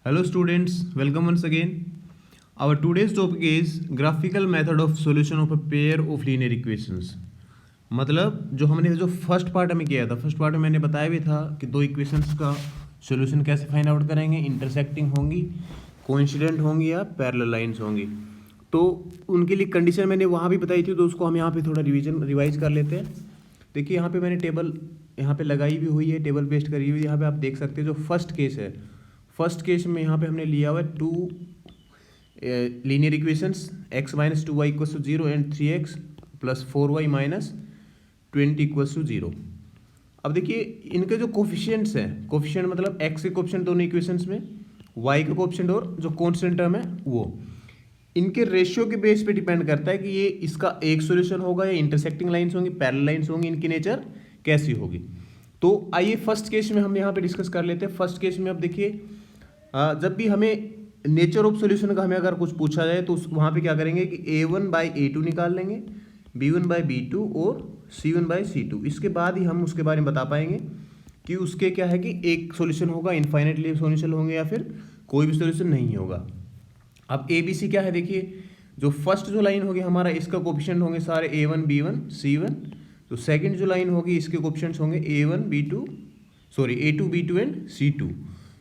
Hello students, welcome once again. Our today's topic is graphical method of solution of a pair of linear equations. मतलब जो हमने जो first part हमें किया था, फर्स्ट पार्ट में मैंने बताया भी था कि दो इक्वेशंस का सॉल्यूशन कैसे फाइंड आउट करेंगे, इंटरसेक्टिंग होंगी, कोइंसिडेंट होंगी या पैरेलल लाइंस होंगी। तो उनके लिए कंडीशन मैंने वहाँ भी बताई थी, तो उसको हम यहाँ पे थोड़ा रिवाइज कर लेते हैं। देखिए यहाँ पे मैंने टेबल यहाँ पे लगाई भी हुई है, टेबल पेस्ट करी हुई है। यहाँ पे आप देख सकते हैं जो फर्स्ट केस है, फर्स्ट केस में यहाँ पे हमने लिया हुआ है two linear equations x minus 2y equals to 0 and 3x plus 4y minus 20 equals to 0। अब देखिए इनके जो कोफिशिएंट्स हैं, कोफिशिएंट मतलब x के कोफिशिएंट दोनों इक्वेशंस में, y के कोफिशिएंट और जो कांस्टेंट टर्म है वो, इनके रेशियो के बेस पे डिपेंड करता है कि ये इसका एक सॉल्यूशन होगा या इंटरसेक्टिंग लाइंस होंगी, पैरेलल लाइंस होंगी, इनकी नेचर कैसी होगी। तो आइए फर्स्ट केस में हम यहाँ पे डिस्कस कर लेते हैं। फर्स्ट केस में अब देखिए जब भी हमें नेचर ऑफ सॉल्यूशन का हमें अगर कुछ पूछा जाए तो वहाँ पे क्या करेंगे कि a1/a2 निकाल लेंगे, b1/b2 और c1/c2। इसके बाद ही हम उसके बारे में बता पाएंगे कि उसके क्या है कि एक सॉल्यूशन होगा, इनफाइनाइटली सॉल्यूशन होंगे या फिर कोई भी सॉल्यूशन नहीं होगा। अब ए बी सी क्या है, देखिए जो फर्स्ट जो लाइन होगी हमारा, इसका कोफिशिएंट होंगे सारे a1 b1 c1। तो सेकंड जो लाइन होगी इसके कोफिशिएंट्स होंगे a2 b2 and c2।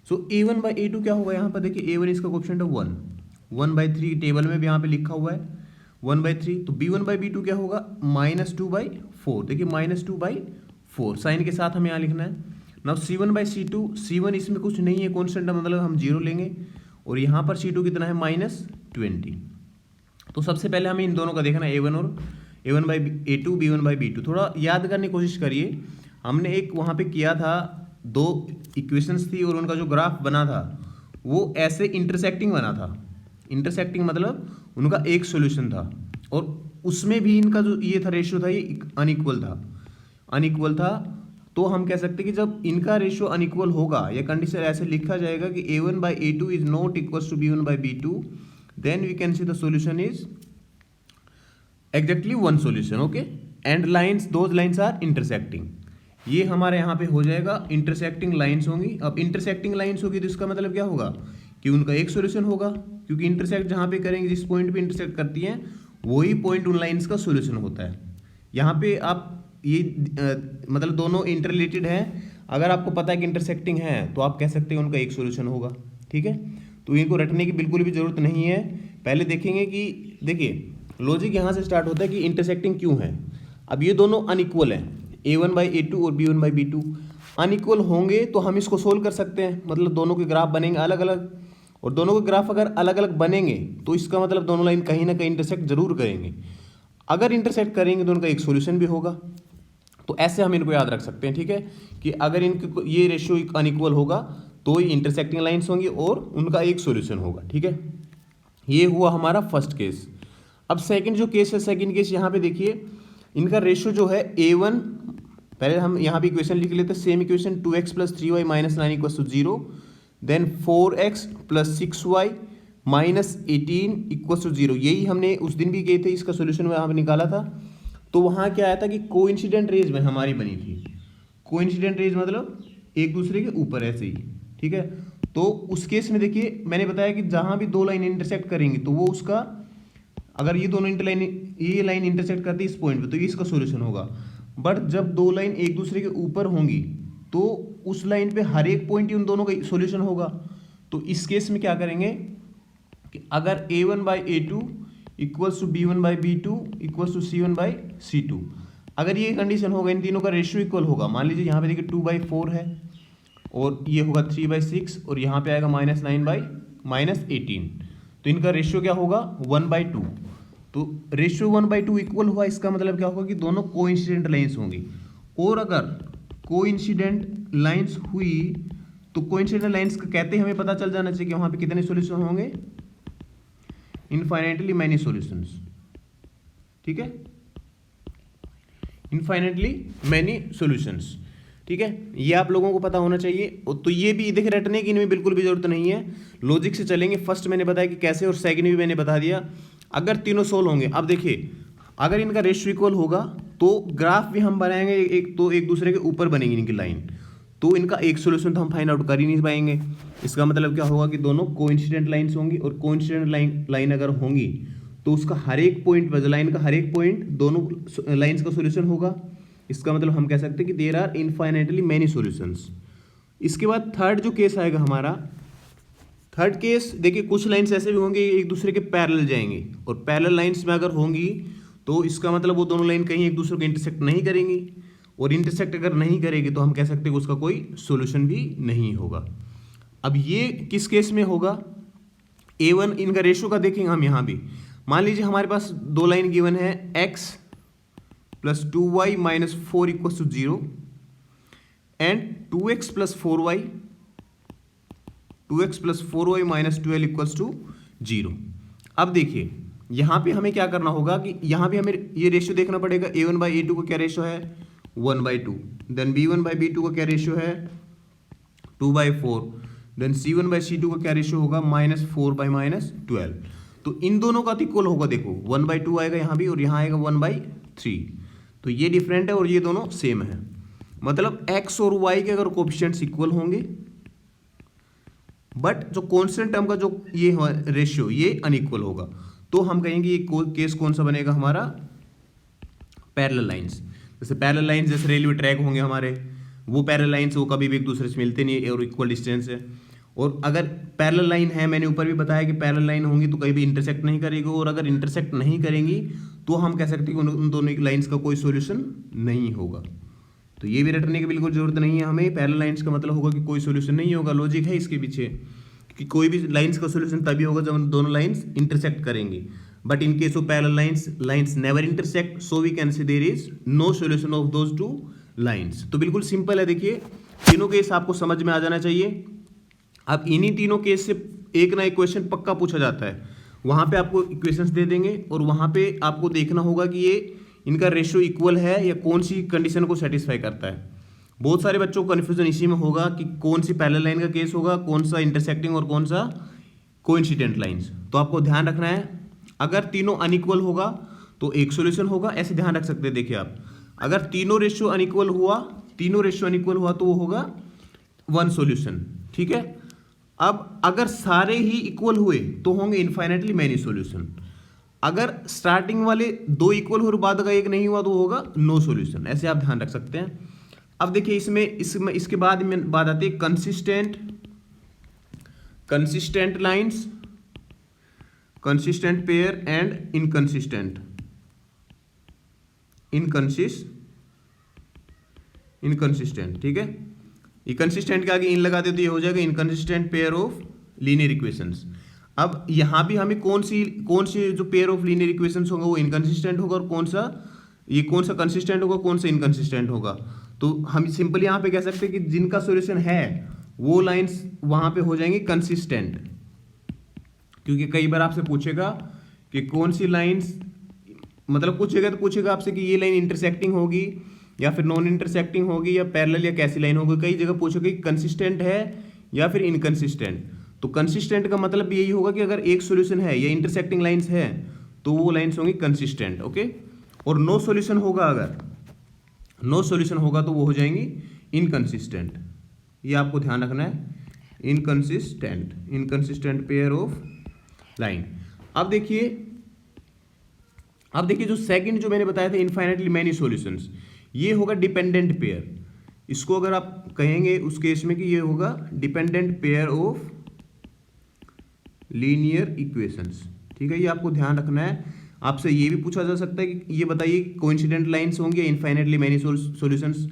So a1/a2 क्या होगा, यहाँ पर देखिए a1 इसका कोफिशिएंट है 1/3, टेबल में भी यहाँ पे लिखा हुआ है 1/3। तो b1/b2 क्या होगा -2/4, देखिए -2/4 साइन के साथ हमें यहाँ लिखना है। नाउ c1/c2, c1 इसमें कुछ नहीं है, कॉन्स्टेंट मतलब हम 0 लेंगे, और यहाँ पर c2 कितना है -20। तो सबसे पहले हमें इन दोनों का देखना है a1 और a1/a2 b1/b2। थोड़ा याद करने की कोशिश करिए, हमने एक वहाँ पे किया था, दो इक्वेशंस थी और उनका जो ग्राफ बना था वो ऐसे इंटरसेक्टिंग बना था। इंटरसेक्टिंग मतलब उनका एक सॉल्यूशन था, और उसमें भी इनका जो ये था रेशियो था, ये अनइक्वल था। तो हम कह सकते हैं कि जब इनका रेशियो अनइक्वल होगा या कंडीशन ऐसे लिखा जाएगा कि a1/a2 is not equals to b1/b2, then we can see the solution is exactly one solution, okay. And lines, those lines are intersecting, ये हमारे यहाँ पे हो जाएगा इंटरसेक्टिंग लाइंस होंगी। अब इंटरसेक्टिंग लाइंस होगी तो इसका मतलब क्या होगा कि उनका एक सॉल्यूशन होगा, क्योंकि इंटरसेक्ट जहाँ पे करेंगे, जिस पॉइंट पे इंटरसेक्ट करती हैं वही पॉइंट उन लाइंस का सॉल्यूशन होता है। यहाँ पे आप ये मतलब दोनों इंटर रिलेटेड है, अगर आपको पता है कि इंटरसेक्टिंग है तो आप कह सकते हैं उनका एक सॉल्यूशन होगा, ठीक है। तो इनको रटने की बिल्कुल भी जरूरत नहीं है। पहले देखेंगे कि देखिए लॉजिक यहाँ से स्टार्ट होता है कि इंटरसेक्टिंग क्यों है। अब ये दोनों अनइक्वल हैं, a1/a2 और b1/b2 अनइक्वल होंगे तो हम इसको सोल्व कर सकते हैं, मतलब दोनों के ग्राफ बनेंगे अलग अलग, और दोनों के ग्राफ अगर अलग अलग बनेंगे तो इसका मतलब दोनों लाइन कहीं ना कहीं इंटरसेक्ट जरूर करेंगे। अगर इंटरसेक्ट करेंगे तो उनका एक सॉल्यूशन भी होगा। तो ऐसे हम इनको याद रख सकते हैं, ठीक है, कि अगर इनके ये रेशियो अनइक्वल होगा तो ये इंटरसेक्टिंग लाइन्स होंगी और उनका एक सॉल्यूशन होगा, ठीक है। ये हुआ हमारा फर्स्ट केस। अब सेकंड जो केस है, सेकंड केस यहाँ पे देखिए इनका रेशियो जो है a1, पहले हम यहाँ पे इक्वेशन लिख लेते हैं, same equation 2x + 3y - 9 equals to 0, then 4x + 6y - 18 equals to 0। यही हमने उस दिन भी किए थे, इसका सोल्यूशन वहाँ पे निकाला था। तो वहाँ क्या आया था कि कोइंसिडेंट रेज में हमारी बनी थी। कोइंसिडेंट रेज मतलब एक दूसरे के ऊपर ऐसे ही, ठीक है। तो उस केस में देखिए मैंने बताया कि जहाँ भी दो लाइन इंटरसेक्ट करेंगी तो वो उसका, अगर ये दोनों ये लाइन इंटरसेक्ट करती है इस पॉइंट पे तो ये इसका सॉल्यूशन होगा। बट जब दो लाइन एक दूसरे के ऊपर होंगी तो उस लाइन पे हर एक पॉइंट ही उन दोनों का सॉल्यूशन होगा। तो इस केस में क्या करेंगे कि अगर a1/a2 equals to b1/b2 equals to c1/c2, अगर ये कंडीशन होगा, इन तीनों का रेशियो इक्वल होगा, मान लीजिए यहाँ पे देखिए 2/4 है और ये होगा 3/6 और यहाँ पे आएगा -9/18, तो इनका रेशियो क्या होगा 1/2। तो रेशियो 1/2 इक्वल हुआ, इसका मतलब क्या होगा कि दोनों कोइंसिडेंट लाइंस होंगी। और अगर कोइंसिडेंट लाइंस हुई तो कोइंसिडेंट लाइंस का कहते ही हमें पता चल जाना चाहिए कि वहाँ पे कितने सॉल्यूशन होंगे, इनफाइनाइटली मैनी सॉल्यूशंस, ठीक है, इनफाइनाइटली मैनी सॉल्यूशंस, ठीक है। ये आप लोगों को पता होना चाहिए। तो ये भी देखिए रटने की इनमें बिल्कुल भी जरूरत नहीं है, लॉजिक से चलेंगे। फर्स्ट मैंने बताया कि कैसे, और सेकंड भी मैंने बता दिया। अगर तीनों सोल्व होंगे, अब देखिए अगर इनका रेशियो इक्वल होगा तो ग्राफ भी हम बनाएंगे एक, तो एक दूसरे के ऊपर बनेगी इनकी लाइन, तो इनका एक सॉल्यूशन तो हम फाइंड आउट कर ही नहीं पाएंगे। इसका मतलब क्या होगा कि दोनों कोइंसिडेंट लाइंस होंगी, और कोइंसिडेंट लाइन अगर होंगी तो उसका हर एक पॉइंट पर, लाइन का हर एक पॉइंट दोनों लाइंस का सॉल्यूशन होगा। इसका मतलब हम कह सकते हैं कि there are infinitely many solutions. इसके बाद थर्ड जो केस आएगा हमारा, थर्ड केस देखिए, कुछ लाइंस ऐसे भी होंगे एक दूसरे के पैरेलल जाएंगे, और पैरेलल लाइंस में अगर होंगी तो इसका मतलब वो दोनों लाइन कहीं एक दूसरे को इंटरसेक्ट नहीं करेंगी, और इंटरसेक्ट अगर नहीं करेगी तो हम कह सकते हैं कि उसका कोई सॉल्यूशन भी नहीं होगा। अब ये किस केस में होगा, A1 इनका रेशियो का देखेंगे हम यहाँ भी। मान लीजिए हमारे पास दो लाइन गिवन है, x + 2y - 4 = 0 and 2x + 4y - 12 = 0। अब देखिए यहाँ पे हमें क्या करना होगा कि यहाँ पे हमें ये रेशियो देखना पड़ेगा। A1/A2 का क्या रेशियो है, 1/2। देन B1/B2 का क्या रेशियो है, 2/4। देन C1/C2 का क्या रेशियो होगा, -4/-12। तो इन दोनों का इक्वल होगा, देखो 1/2 आएगा यहाँ भी, और यहाँ आएगा 1/3। तो ये डिफरेंट है और ये दोनों सेम है, मतलब x और y के अगर कोफिशिएंट्स इक्वल होंगे, बट जो कांस्टेंट टर्म का जो ये रेशियो ये अनइक्वल होगा, तो हम कहेंगे ये केस कौन सा बनेगा हमारा, पैरेलल लाइंस। जैसे पैरेलल लाइंस जैसे रेलवे ट्रैक होंगे हमारे, वो पैरेलल लाइंस वो कभी भी एक दूसरे से मिलते नहीं और इक्वल डिस्टेंस है। और अगर पैरेलल लाइन है, मैंने ऊपर भी बताया कि पैरेलल लाइन होंगी तो कहीं भी इंटरसेक्ट नहीं करेगी, और अगर इंटरसेक्ट नहीं करेंगी तो हम कह सकते हैं कि उन दोनों लाइंस का कोई सॉल्यूशन नहीं होगा। तो ये भी रटने की बिल्कुल जरूरत नहीं है हमें। पैरेलल लाइंस का मतलब होगा कि कोई सॉल्यूशन नहीं होगा, लॉजिक है इसके पीछे कि कोई भी लाइंस का सॉल्यूशन तभी होगा जब दोनों लाइंस इंटरसेक्ट करेंगी। But in case of parallel lines never intersect, so we can say there is no solution of those two lines. तो बिल्कुल सिंपल है, देखिए तीनों केस आपको समझ में आ जाना चाहिए। अब इन्हीं तीनों केस से एक ना एक क्वेश्चन पक्का पूछा जाता है, वहाँ पे आपको इक्वेशंस दे देंगे और वहाँ पे आपको देखना होगा कि ये इनका रेशियो इक्वल है या कौन सी कंडीशन को सेटिस्फाई करता है। बहुत सारे बच्चों को कन्फ्यूजन इसी में होगा कि कौन सी पैरेलल लाइन का केस होगा, कौन सा इंटरसेक्टिंग और कौन सा कोइंसिडेंट लाइंस। तो आपको ध्यान रखना है, अगर तीनों अनइक्वल होगा तो एक सॉल्यूशन होगा, ऐसे ध्यान रख सकते हैं। देखिए आप, अगर तीनों रेशियो अनइक्वल हुआ तो वो होगा वन सॉल्यूशन, ठीक है। अब अगर सारे ही इक्वल हुए तो होंगे इनफाइनाइटली मैनी सॉल्यूशन। अगर स्टार्टिंग वाले दो इक्वल हुए और बाद का एक नहीं हुआ तो होगा नो सॉल्यूशन, ऐसे आप ध्यान रख सकते हैं। अब देखिए इसमें इसके बाद में बात आती है consistent lines, consistent pair and inconsistent ठीक है। इनकंसिस्टेंट के आगे इन लगा दे तो ये हो जाएगा inconsistent pair of linear equations. अब यहाँ भी हमें कौन सी जो पेयर ऑफ लीनियर इक्वेशंस होगा वो इनकंसिस्टेंट होगा, और कौन सा कंसिस्टेंट होगा, कौन सा इनकंसिस्टेंट होगा। तो हम सिंपल यहाँ पे कह सकते हैं कि जिनका सॉल्यूशन है वो लाइंस वहाँ पे हो जाएंगी कंसिस्टेंट, क्योंकि कई बार आपसे पूछेगा कि कौन सी लाइंस, मतलब पूछेगा आपसे कि ये लाइन इंटरसेक्टिंग होगी या फिर नॉन इंटरसेक्टिंग होगी या पैरेलल या कैसी लाइन होगी। कई जगह पूछोगे कि कंसिस्टेंट है या फिर इनकंसिस्टेंट। तो कंसिस्टेंट का मतलब यही होगा कि अगर एक सॉल्यूशन है या इंटरसेक्टिंग लाइंस है तो वो लाइंस होंगी कंसिस्टेंट, ओके। और नो सॉल्यूशन होगा, अगर नो सॉल्यूशन होगा तो वो हो जाएंगी इनकंसिस्टेंट। ये आपको ध्यान रखना है, इनकंसिस्टेंट पेयर ऑफ लाइन। अब देखिए जो सेकंड जो मैंने बताया था इनफाइनाइटली मैनी सॉल्यूशंस, ये होगा डिपेंडेंट पेयर। इसको अगर आप कहेंगे उस केस में कि ये होगा dependent pair of linear equations, ठीक है। ये आपको ध्यान रखना है। आपसे ये भी पूछा जा सकता है कि ये बताइए कोइंसिडेंट लाइंस होंगी या इनफाइनाइटली मैनी सॉल्यूशंस,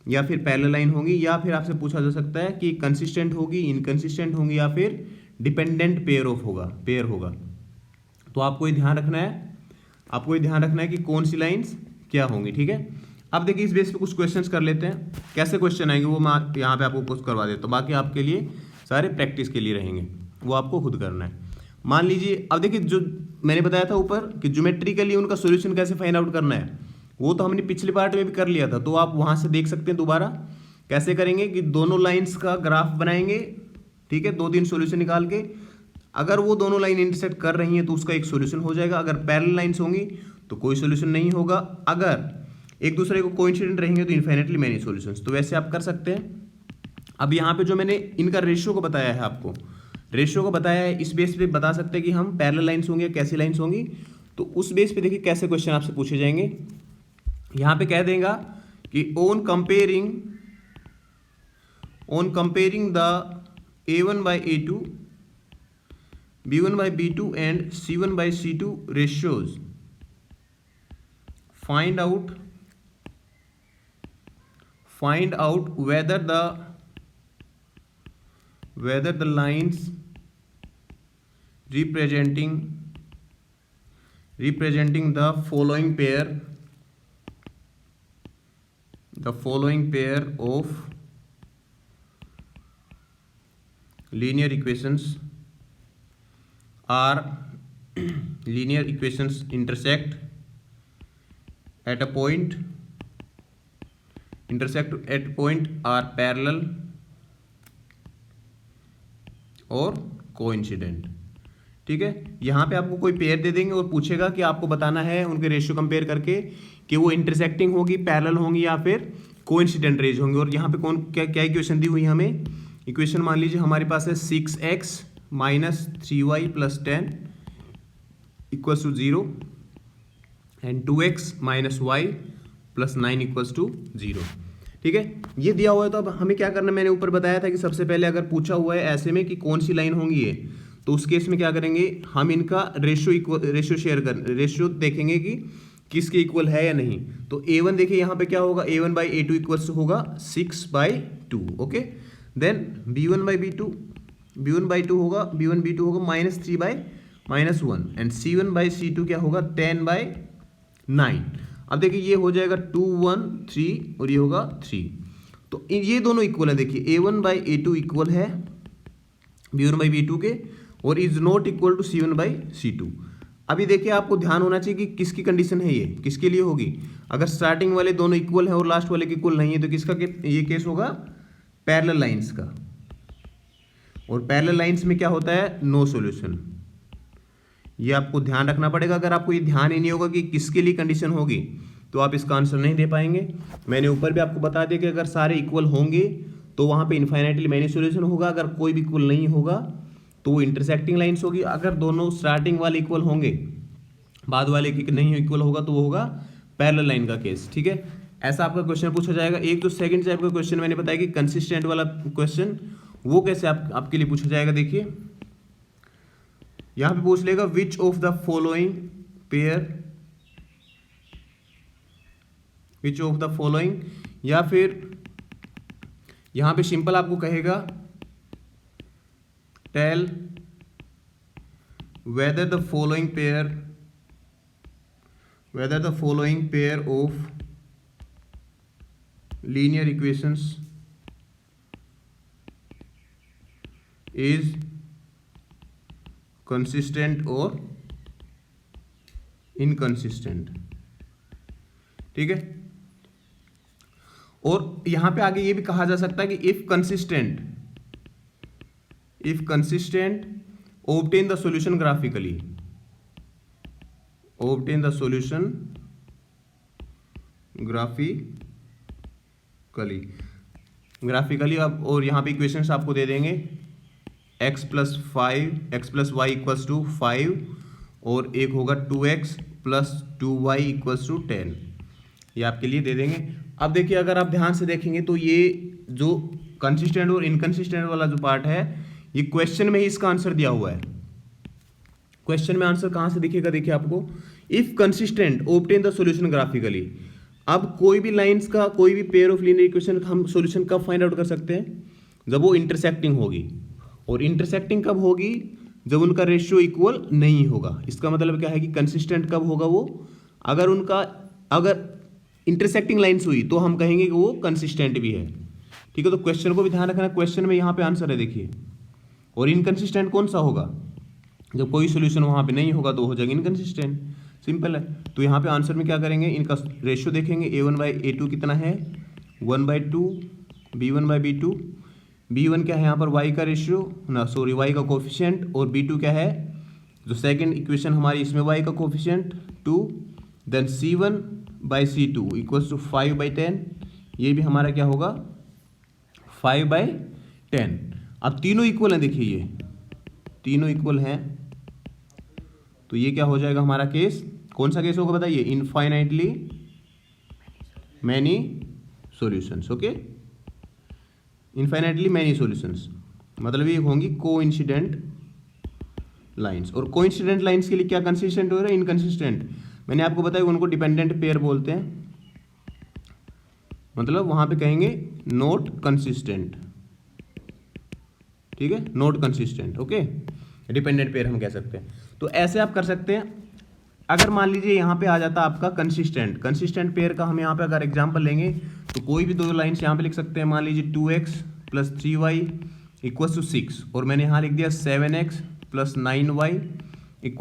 या फिर पैरेलल लाइन होंगी, या फिर आपसे पूछा जा सकता है कि कंसिस्टेंट होगी, इनकंसिस्टेंट होंगी, या फिर डिपेंडेंट पेयर होगा। तो आपको ये ध्यान रखना है, कि कौन सी लाइंस क्या होंगी, ठीक है। अब देखिए इस बेस पे कुछ क्वेश्चंस कर लेते हैं। कैसे क्वेश्चन आएंगे वो मैं यहाँ पे आपको कुछ करवा देता हूँ, बाकी आपके लिए सारे प्रैक्टिस के लिए रहेंगे, वो आपको खुद करना है। मान लीजिए अब देखिए जो मैंने बताया था ऊपर कि ज्योमेट्रिकली उनका सॉल्यूशन कैसे फाइंड आउट करना है, वो तो हमने पिछले पार्ट में भी कर लिया था। तो आप वहाँ से देख सकते हैं दोबारा कैसे करेंगे कि दोनों लाइन्स का ग्राफ बनाएंगे, ठीक है, 2-3 सॉल्यूशन निकाल के। अगर वो दोनों लाइन इंटरसेक्ट कर रही हैं तो उसका एक सॉल्यूशन हो जाएगा। अगर पैरेलल लाइंस होंगी तो कोई सॉल्यूशन नहीं होगा। अगर एक दूसरे को कोइंसिडेंट रहेंगे तो इनफाइनाइटली मैनी सॉल्यूशंस। तो वैसे आप कर सकते हैं। अब यहाँ पे जो मैंने इनका रेशियो को बताया है, आपको रेशियो को बताया है, इस बेस पे बता सकते हैं कि हम पैरेलल लाइन्स होंगे, कैसी लाइन्स होंगी। तो उस बेस पे देखिए कैसे क्वेश्चन आपसे पूछे जाएंगे। यहाँ पे कह देगा कि on comparing the A1 by A2, B1 by B2 and C1 by C2 ratios, find out whether the lines representing the following pair of linear equations intersect at a point are parallel और coincident. ठीक है, यहाँ पे आपको कोई pair दे देंगे और पूछेगा कि आपको बताना है उनके रेशियो कंपेयर करके कि वो इंटरसेक्टिंग होगी, पैरेलल होंगी या फिर कोइंसिडेंट रेज होंगे। और यहाँ पे कौन क्या इक्वेशन दी हुई है हमें, इक्वेशन मान लीजिए हमारे पास है 6x minus 3y plus 10 equals to 0 and 2x minus y plus 9 equals to 0। ठीक है, ये दिया हुआ है। तो अब हमें क्या करना है, मैंने ऊपर बताया था कि सबसे पहले अगर पूछा हुआ है ऐसे में कि कौन सी लाइन होंगी ये, तो उस केस में क्या करेंगे, हम इनका रेशियो देखेंगे कि किसके इक्वल है या नहीं। तो A1 देखिए यहाँ पे क्या होगा, A1 बाई A2 इक्वल्स होगा 6/2। Okay, then B1 by B2 होगा -3/-1 एंड C1 बाई C2 क्या होगा 10/9। अब देखिए ये हो जाएगा 2 1 3 और ये होगा 3। तो ये दोनों इक्वल है। देखिए A1 बाई A2 इक्वल है B1 बाई B2 के और is not equal to C1 by C2। अभी देखिए आपको ध्यान होना चाहिए कि किसकी कंडीशन है, ये किसके लिए होगी। अगर स्टार्टिंग वाले दोनों इक्वल हैं और लास्ट वाले के इक्वल नहीं है तो किसका ये केस होगा, पैरेलल लाइंस का। और पैरेलल लाइंस में क्या होता है, नो सॉल्यूशन। ये आपको ध्यान रखना पड़ेगा। अगर आपको ये ध्यान ही नहीं होगा कि किसके लिए कंडीशन होगी तो आप इसका आंसर नहीं दे पाएंगे। मैंने ऊपर भी आपको बता दिया कि अगर सारे इक्वल होंगे तो वहाँ पे इन्फाइनाइटली मैनी सॉल्यूशन होगा। अगर कोई भी इक्वल नहीं होगा तो वो इंटरसेक्टिंग लाइंस होगी। अगर दोनों स्टार्टिंग वाले इक्वल होंगे, बाद वाले की नहीं इक्वल होगा तो वो होगा पैरेलल लाइन का केस। ठीक है, ऐसा आपका क्वेश्चन पूछा जाएगा। एक जो सेकंड टाइप का क्वेश्चन मैंने बताया कि कंसिस्टेंट वाला क्वेश्चन, वो कैसे आपके लिए पूछा जाएगा। देखिए यहां पे पूछ लेगा विच ऑफ द फॉलोइंग या फिर यहां पे सिंपल आपको कहेगा tell whether the following pair of linear equations is consistent or inconsistent। ठीक है, और यहां पे आगे ये भी कहा जा सकता है कि if consistent obtain the solution graphically। अब और यहाँ पे इक्वेशंस आपको दे देंगे x plus y equals to 5 और एक होगा 2x plus 2y equals to 10, ये आपके लिए दे देंगे। अब देखिए अगर आप ध्यान से देखेंगे तो ये जो कंसिस्टेंट और इनकंसिस्टेंट वाला जो पार्ट है ये क्वेश्चन में ही इसका आंसर दिया हुआ है। क्वेश्चन में आंसर कहाँ से दिखेगा, देखिए आपको if consistent obtain the solution graphically. अब कोई भी लाइंस का कोई भी पेयर ऑफ लीनियर इक्वेशन हम सॉल्यूशन कब फाइंड आउट कर सकते हैं, जब वो इंटरसेक्टिंग होगी। और इंटरसेक्टिंग कब होगी, जब उनका रेशियो इक्वल नहीं होगा। इसका मतलब क्या है कि कंसिस्टेंट कब होगा वो, अगर इंटरसेक्टिंग लाइंस हुई तो हम कहेंगे कि वो कंसिस्टेंट भी है। ठीक है, तो क्वेश्चन को भी ध्यान रखना, क्वेश्चन में यहाँ पे आंसर है देखिए। और इनकंसिस्टेंट कौन सा होगा, जब कोई सोल्यूशन वहाँ पे नहीं होगा तो हो जाएगा इनकंसिस्टेंट, सिंपल है। तो यहाँ पे आंसर में क्या करेंगे, इनका रेशियो देखेंगे। A1 बाई A2 कितना है 1/2, B1 बाई B2, B1 क्या है यहाँ पर y का रेशियो y का कोफिशिएंट, और B2 क्या है जो सेकंड इक्वेशन हमारी इसमें y का coefficient 2, then C1 by C2 equals to 5/10, ये भी हमारा क्या होगा 5/10। अब तीनों इक्वल हैं, देखिए ये तीनों इक्वल हैं, तो ये क्या हो जाएगा हमारा केस, कौन सा केस होगा बताइए, infinitely many solutions. Okay, infinitely many solutions मतलब ये होंगी कोइंसिडेंट लाइंस। और कोइंसिडेंट लाइंस के लिए क्या कंसिस्टेंट हो रहा है, इनकंसिस्टेंट। मैंने आपको बताया उनको डिपेंडेंट पेयर बोलते हैं, मतलब वहां पे कहेंगे नॉट कंसिस्टेंट, ठीक है, not consistent. Okay, dependent pair हम कह सकते हैं। तो ऐसे आप कर सकते हैं। अगर मान लीजिए यहाँ पे आ जाता आपका कंसिस्टेंट पेयर का, हम यहाँ पे अगर एग्जांपल लेंगे तो कोई भी दो लाइन्स यहाँ पे लिख सकते हैं। मान लीजिए 2x + 3y = 6, और मैंने यहाँ लिख दिया 7x + 9y =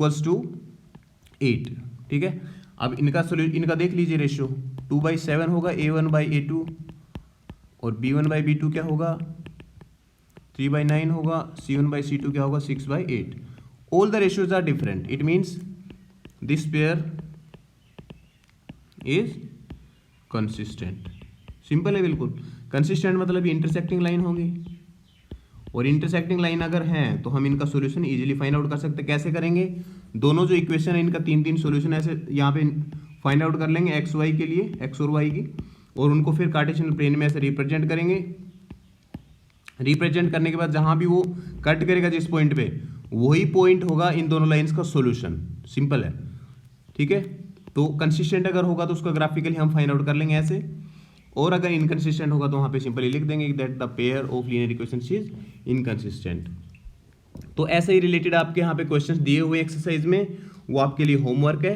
8, ठीक है। अब इनका देख लीजिए रेशियो, 2/7 होगा A1/A2, और B1/B2 क्या होगा, 3/9 होगा, C1/C2 क्या होगा, 6/8। All the ratios are different, it means this pair is consistent. Simple है बिल्कुल। कंसिस्टेंट मतलब इंटरसेक्टिंग लाइन होगी, और इंटरसेक्टिंग लाइन अगर हैं तो हम इनका सॉल्यूशन इजीली फाइंड आउट कर सकते हैं। कैसे करेंगे, दोनों जो इक्वेशन है इनका 3 सॉल्यूशन ऐसे यहाँ पे फाइंड आउट कर लेंगे, एक्स वाई के लिए, एक्स और वाई की, और उनको फिर कार्टेशियन प्लेन में ऐसे रिप्रेजेंट करेंगे। रिप्रेजेंट करने के बाद जहाँ भी वो कट करेगा जिस पॉइंट पे, वही पॉइंट होगा इन दोनों लाइंस का सॉल्यूशन। सिंपल है, ठीक है। तो कंसिस्टेंट अगर होगा तो उसका ग्राफिकली हम फाइंड आउट कर लेंगे ऐसे, और अगर इनकंसिस्टेंट होगा तो वहाँ पे सिंपली लिख देंगे that the pair of linear equations is inconsistent. तो ऐसे ही रिलेटेड आपके यहाँ पे क्वेश्चंस दिए हुए एक्सरसाइज में, वो आपके लिए होमवर्क है।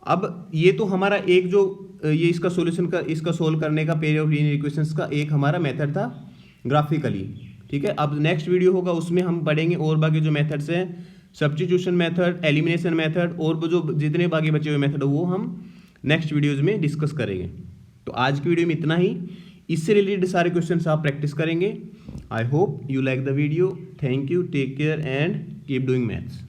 अब ये तो हमारा एक जो ये इसका सॉल्यूशन का, इसका सोल्व करने का पेयर ऑफ लीनियर इक्वेशंस का एक हमारा मेथड था ग्राफिकली, ठीक है। अब नेक्स्ट वीडियो होगा उसमें हम पढ़ेंगे और बाकी जो मेथड्स हैं, सब्स्टिट्यूशन मेथड, एलिमिनेशन मेथड, और वो जो जितने बाकी बचे हुए मेथड वो हम नेक्स्ट वीडियोज़ में डिस्कस करेंगे। तो आज की वीडियो में इतना ही। इससे रिलेटेड सारे क्वेश्चंस आप प्रैक्टिस करेंगे। I hope you like the video. Thank you, take care and keep doing maths.